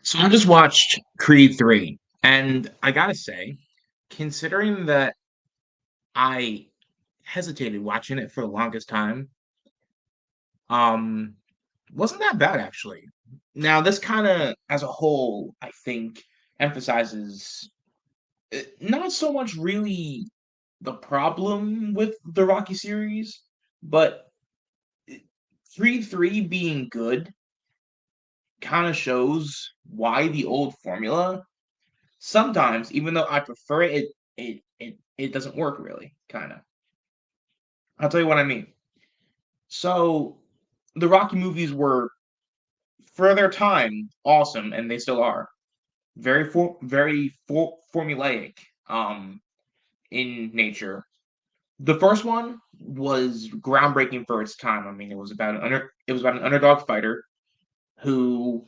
So I just watched Creed 3, and I gotta say, considering that I hesitated watching it for the longest time, um, wasn't that bad actually. Now, this kind of, as a whole, I think, emphasizes not so much really the problem with the Rocky series, but uh, Creed 3 being good kind of shows why the old formula sometimes, even though I prefer it, it doesn't work really, kinda. I'll tell you what I mean. So, the Rocky movies were, for their time, awesome, and they still are. Very formulaic, in nature. The first one was groundbreaking for its time. I mean, it was about an underdog fighter who,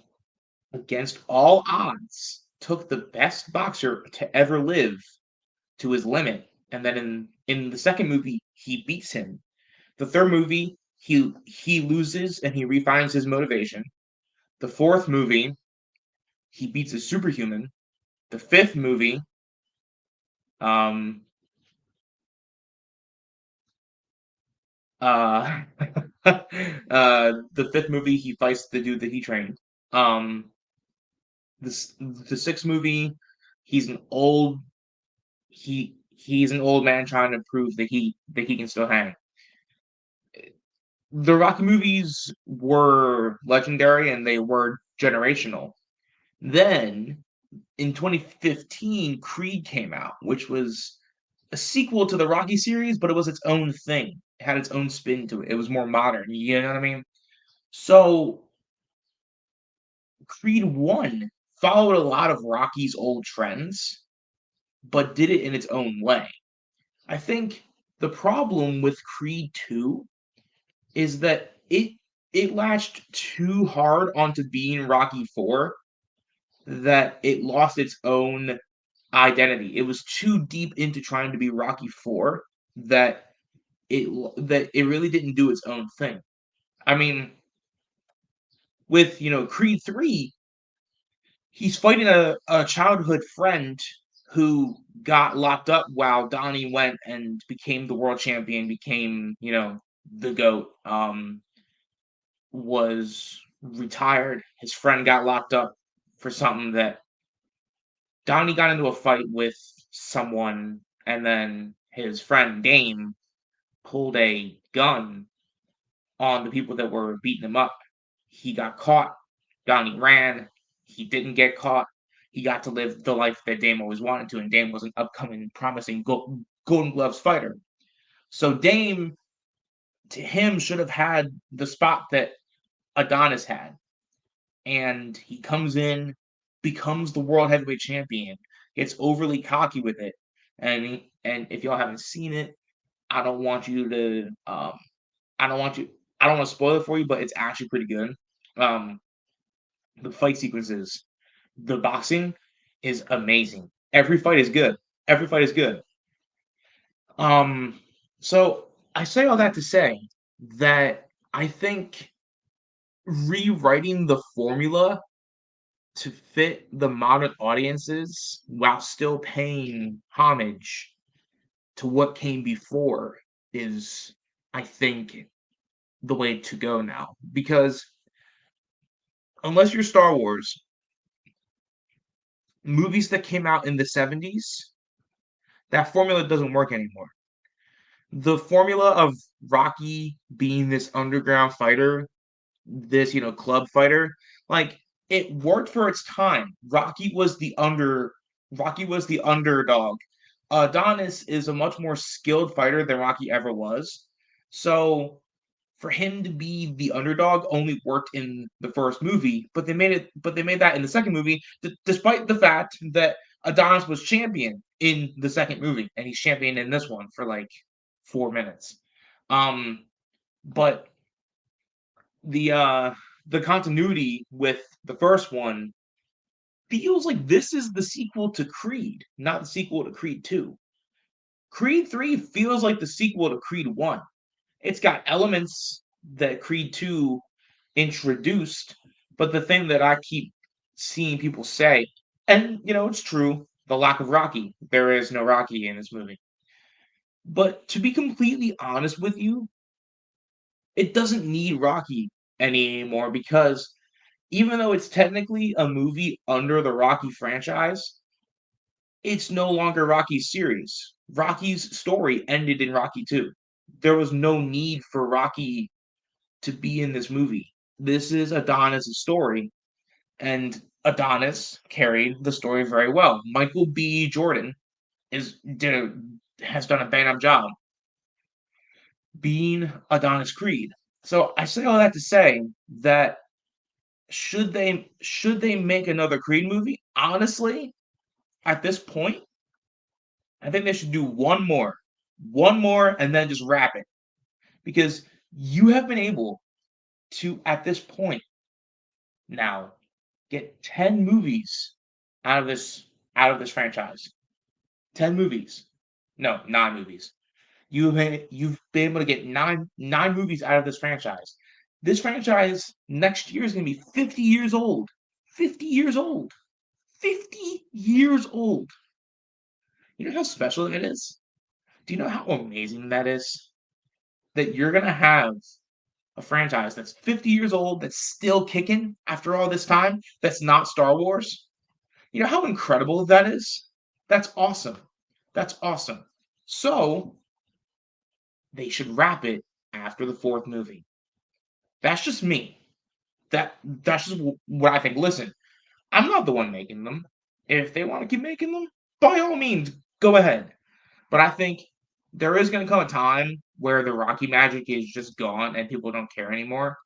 against all odds, took the best boxer to ever live to his limit, and then in the second movie he beats him. The third movie he loses and he refines his motivation. The fourth movie he beats a superhuman. The fifth movie, um, uh, the fifth movie he fights the dude that he trained. Um, the sixth movie he's an old he's an old man trying to prove that he can still hang. The Rocky movies were legendary and they were generational. Then in 2015, Creed came out, which was a sequel to the Rocky series, but it was its own thing. It had its own spin to it. It was more modern. You know what I mean? So Creed 1 followed a lot of Rocky's old trends, but did it in its own way. I think the problem with Creed 2 is that it latched too hard onto being Rocky 4 that it lost its own identity. It was too deep into trying to be Rocky 4 that it really didn't do its own thing. I mean, with Creed 3, he's fighting a childhood friend who got locked up while Donnie went and became the world champion, became, the GOAT. Was retired. His friend got locked up for something that Donnie got into a fight with someone, and then his friend Dame pulled a gun on the people that were beating him up. He got caught. Donnie ran. He didn't get caught. He got to live the life that Dame always wanted to, and Dame was an upcoming, promising Golden Gloves fighter. So Dame, to him, should have had the spot that Adonis had, and he comes in, becomes the world heavyweight champion, gets overly cocky with it, and if y'all haven't seen it, I don't want you to I don't want you I don't want to spoil it for you, but it's actually pretty good. Um, the fight sequences, the boxing is amazing. Every fight is good. Every fight is good. Um, so I say all that to say that I think rewriting the formula to fit the modern audiences while still paying homage to what came before is, I think, the way to go now. Because unless you're Star Wars, movies that came out in the 70s, that formula doesn't work anymore. The formula of Rocky being this underground fighter, this, club fighter, like it worked for its time. Rocky was the underdog. Adonis is a much more skilled fighter than Rocky ever was. So for him to be the underdog only worked in the first movie, but they made that in the second movie, despite the fact that Adonis was champion in the second movie, and he's champion in this one for like 4 minutes. Um, but the continuity with the first one feels like this is the sequel to Creed, not the sequel to Creed 2. Creed 3 feels like the sequel to Creed 1. It's got elements that Creed 2 introduced, but the thing that I keep seeing people say, and it's true, the lack of Rocky. There is no Rocky in this movie. But to be completely honest with you, it doesn't need Rocky anymore because even though it's technically a movie under the Rocky franchise, it's no longer Rocky's series. Rocky's story ended in Rocky 2. There was no need for Rocky to be in this movie. This is Adonis' story, and Adonis carried the story very well. Michael B. Jordan has done a bang up job being Adonis Creed. So I say all that to say that should they make another Creed movie? Honestly, at this point, I think they should do one more, and then just wrap it because you have been able to at this point now get 10 movies out of this franchise. 10 movies. No, 9 movies. You've been able to get nine movies out of this franchise. This franchise next year is going to be 50 years old. 50 years old. 50 years old. You know how special that is? Do you know how amazing that is? That you're going to have a franchise that's 50 years old, that's still kicking after all this time, that's not Star Wars. You know how incredible that is? That's awesome. That's awesome. So, they should wrap it after the fourth movie. That's just me. That's just what I think. Listen, I'm not the one making them. If they want to keep making them, by all means, go ahead. But I think there is going to come a time where the Rocky magic is just gone and people don't care anymore.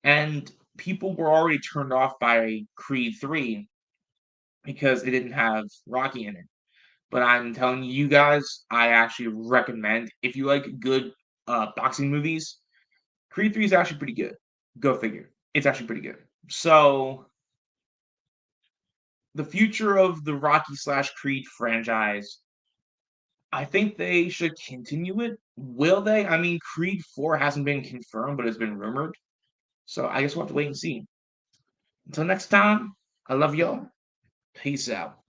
And people were already turned off by Creed 3 because it didn't have Rocky in it. But I'm telling you guys, I actually recommend if you like good boxing movies, Creed 3 is actually pretty good. Go figure. It's actually pretty good. So the future of the Rocky slash Creed franchise, I think they should continue it. Will they? I mean, Creed 4 hasn't been confirmed, but it's been rumored. So I guess we'll have to wait and see. Until next time, I love y'all. Peace out.